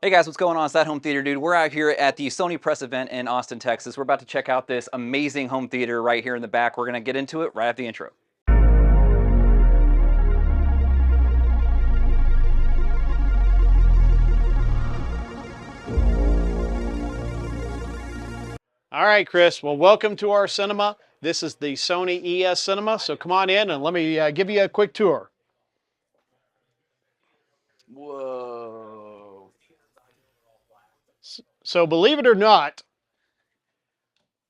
Hey guys, what's going on? It's That Home Theater Dude. We're out here at the Sony Press event in Austin, Texas. We're about to check out this amazing home theater right here in the back. We're going to get into it right after the intro. All right, Chris. Well, welcome to our cinema. This is the Sony ES Cinema. So come on in and let me give you a quick tour. Whoa. So believe it or not,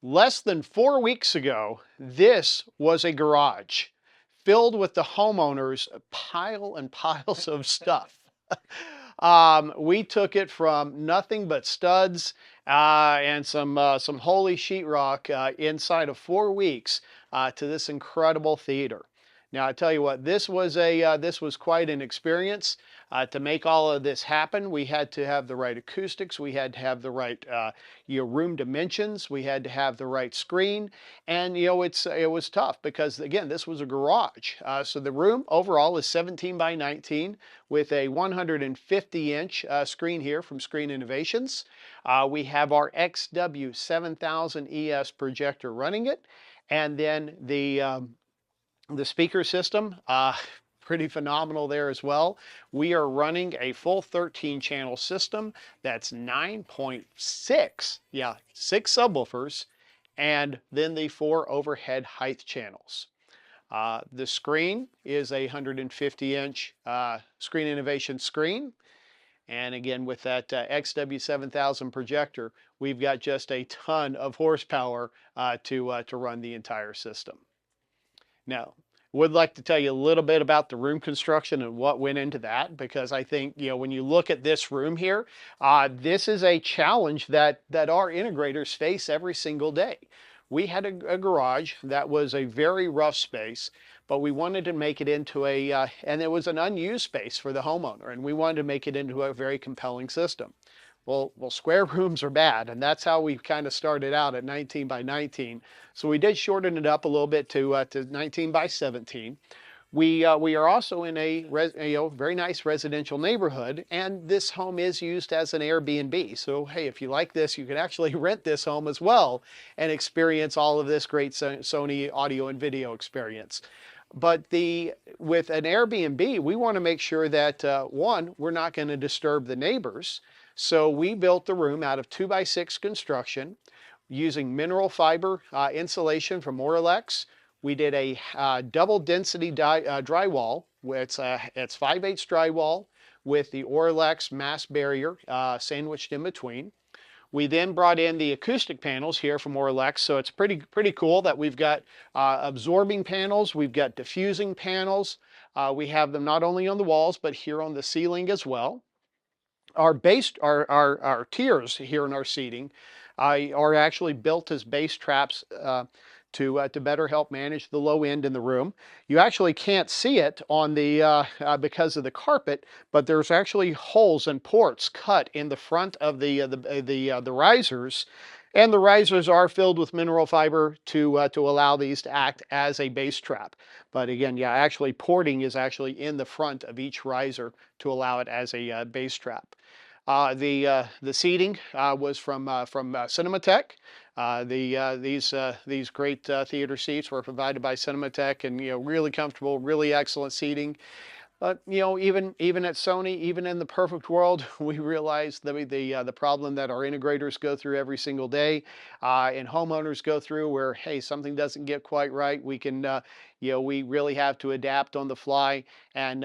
less than 4 weeks ago, this was a garage filled with the homeowners' pile and piles of stuff. We took it from nothing but studs and some holy sheetrock inside of 4 weeks to this incredible theater. Now I tell you what, this was quite an experience. To make all of this happen, we had to have the right acoustics, we had to have the right room dimensions, we had to have the right screen, and it was tough because again this was a garage. So the room overall is 17 by 19 with a 150-inch screen here from Screen Innovations. We have our XW7000 ES projector running it, and then the speaker system, pretty phenomenal there as well. We are running a full 13-channel system that's 9.6, 6 subwoofers, and then the 4 overhead height channels. The screen is a 150-inch Screen Innovation screen. And again, with that XW7000 projector, we've got just a ton of horsepower to run the entire system. Now, would like to tell you a little bit about the room construction and what went into that, because I think, when you look at this room here, this is a challenge that our integrators face every single day. We had a garage that was a very rough space, but we wanted to make it into and it was an unused space for the homeowner, and we wanted to make it into a very compelling system. Well, square rooms are bad, and that's how we kind of started out at 19 by 19. So we did shorten it up a little bit to 19 by 17. We are also in a very nice residential neighborhood, and this home is used as an Airbnb. So hey, if you like this, you can actually rent this home as well and experience all of this great Sony audio and video experience. But with an Airbnb, we want to make sure that one, we're not going to disturb the neighbors. So we built the room out of 2x6 construction using mineral fiber insulation from Orlex. We did a double density drywall. It's 5/8 drywall with the Orlex mass barrier sandwiched in between. We then brought in the acoustic panels here from Orlex, so it's pretty cool that we've got absorbing panels, we've got diffusing panels. We have them not only on the walls, but here on the ceiling as well. Our tiers here in our seating are actually built as base traps to better help manage the low end in the room. You actually can't see it on the because of the carpet, but there's actually holes and ports cut in the front of the risers, and the risers are filled with mineral fiber to allow these to act as a base trap. But again, actually porting is actually in the front of each riser to allow it as a base trap. The seating was from Cinematech. These great theater seats were provided by Cinematech, and really comfortable, really excellent seating. But even at Sony, even in the perfect world, we realize the problem that our integrators go through every single day, and homeowners go through, where hey, something doesn't get quite right. We can we really have to adapt on the fly, and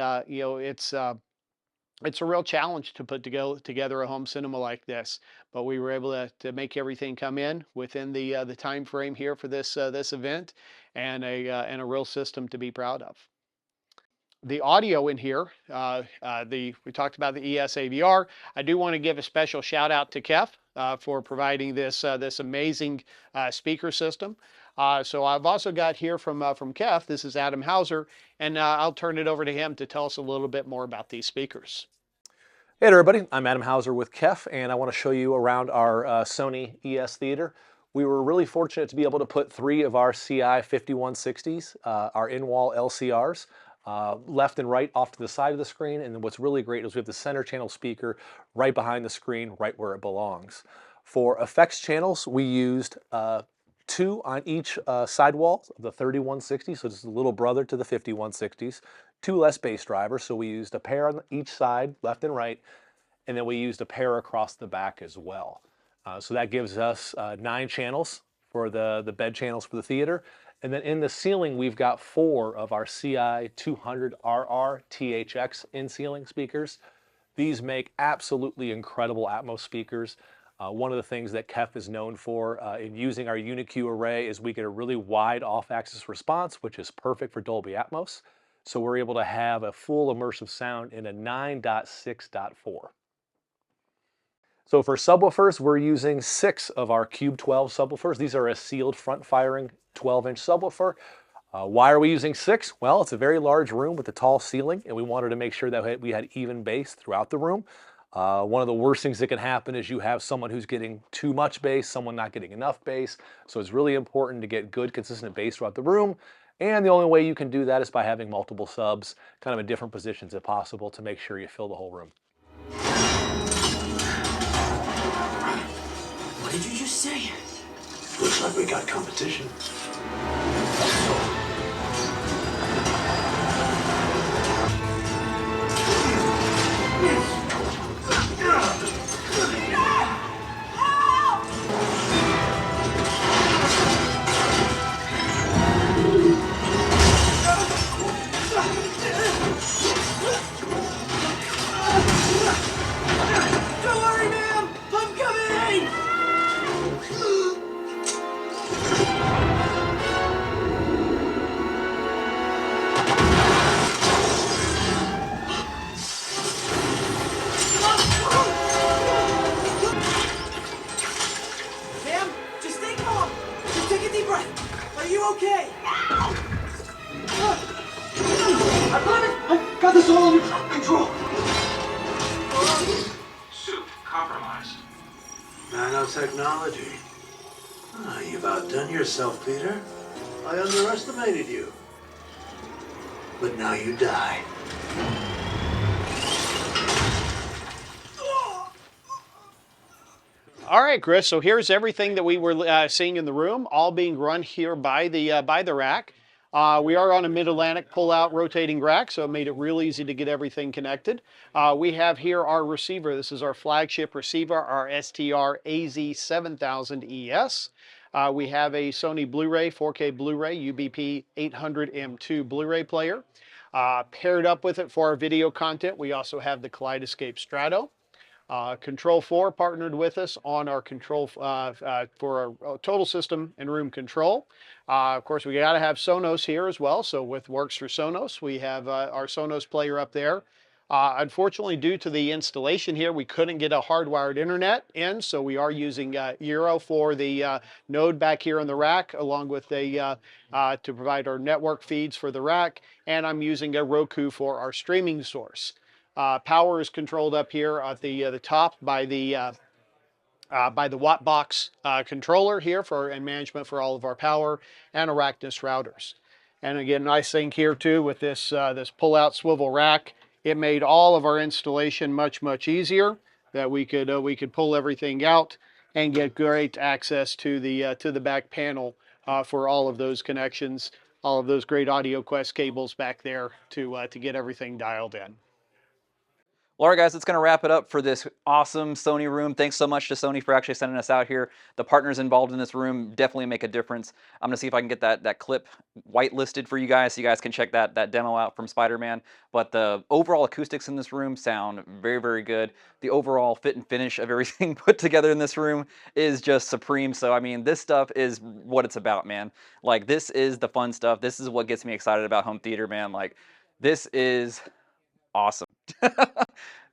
it's a real challenge to put together a home cinema like this, but we were able to make everything come in within the time frame here for this event, and a real system to be proud of. The audio in here, we talked about the ES AVR. I do want to give a special shout out to Kef for providing this amazing speaker system. So I've also got here from Kef, this is Adam Hauser, and I'll turn it over to him to tell us a little bit more about these speakers. Hey there, everybody, I'm Adam Hauser with Kef, and I want to show you around our Sony ES Theater. We were really fortunate to be able to put 3 of our CI 5160s, our in-wall LCRs, left and right off to the side of the screen. And then what's really great is we have the center channel speaker right behind the screen, right where it belongs. For effects channels, we used 2 on each side wall of the 3160, so this is a little brother to the 5160s. 2 less bass drivers, so we used a pair on each side, left and right, and then we used a pair across the back as well. So that gives us 9 channels for the bed channels for the theater. And then in the ceiling, we've got 4 of our CI 200RR THX in-ceiling speakers. These make absolutely incredible Atmos speakers. One of the things that Kef is known for in using our UniQ array is we get a really wide off-axis response, which is perfect for Dolby Atmos. So we're able to have a full immersive sound in a 9.6.4. So for subwoofers, we're using 6 of our Cube 12 subwoofers. These are a sealed front-firing 12-inch subwoofer. Why are we using 6? Well, it's a very large room with a tall ceiling, and we wanted to make sure that we had even bass throughout the room. One of the worst things that can happen is you have someone who's getting too much bass, someone not getting enough bass. So it's really important to get good, consistent bass throughout the room. And the only way you can do that is by having multiple subs, kind of in different positions if possible, to make sure you fill the whole room. What did you just say? Looks like we got competition. Don't worry, ma'am! I'm coming! Ma'am, just stay calm. Just take a deep breath. Are you okay? I promise, I've got this all under control. Suit compromised. Nanotechnology. You've outdone yourself, Peter. I underestimated you. But now you die. All right, Chris. So here's everything that we were seeing in the room, all being run here by the rack. We are on a mid-Atlantic pull-out rotating rack, so it made it real easy to get everything connected. We have here our receiver. This is our flagship receiver, our STR AZ7000ES. We have a Sony Blu-ray, 4K Blu-ray, UBP 800M2 Blu-ray player. Paired up with it for our video content, we also have the Kaleidoscape Strato. Control 4 partnered with us on our control for our total system and room control. Of course, we got to have Sonos here as well. So with Works for Sonos, we have our Sonos player up there. Unfortunately, due to the installation here, we couldn't get a hardwired internet in, so we are using Eero for the node back here on the rack, along with to provide our network feeds for the rack, and I'm using a Roku for our streaming source. Power is controlled up here at the top by the Wattbox controller here and management for all of our power, and Arachnus routers. And again, nice thing here too with this this pull-out swivel rack, it made all of our installation much easier. That we could pull everything out and get great access to the back panel for all of those connections, all of those great AudioQuest cables back there to get everything dialed in. Well, all right, guys, that's going to wrap it up for this awesome Sony room. Thanks so much to Sony for actually sending us out here. The partners involved in this room definitely make a difference. I'm going to see if I can get that clip whitelisted for you guys so you guys can check that demo out from Spider-Man. But the overall acoustics in this room sound very good. The overall fit and finish of everything put together in this room is just supreme. So, I mean, this stuff is what it's about, man. Like, this is the fun stuff. This is what gets me excited about home theater, man. Like, this is awesome.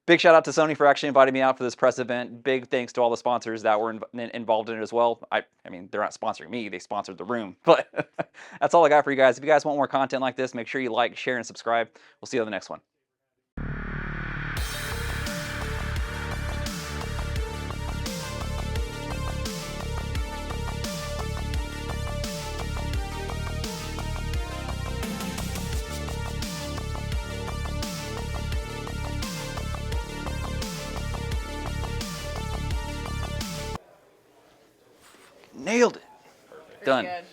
Big shout out to Sony for actually inviting me out for this press event. Big thanks to all the sponsors that were involved in it as well. I mean, they're not sponsoring me, they sponsored the room. But that's all I got for you guys. If you guys want more content like this, make sure you like, share, and subscribe. We'll see you on the next one. Nailed it. Done. Good.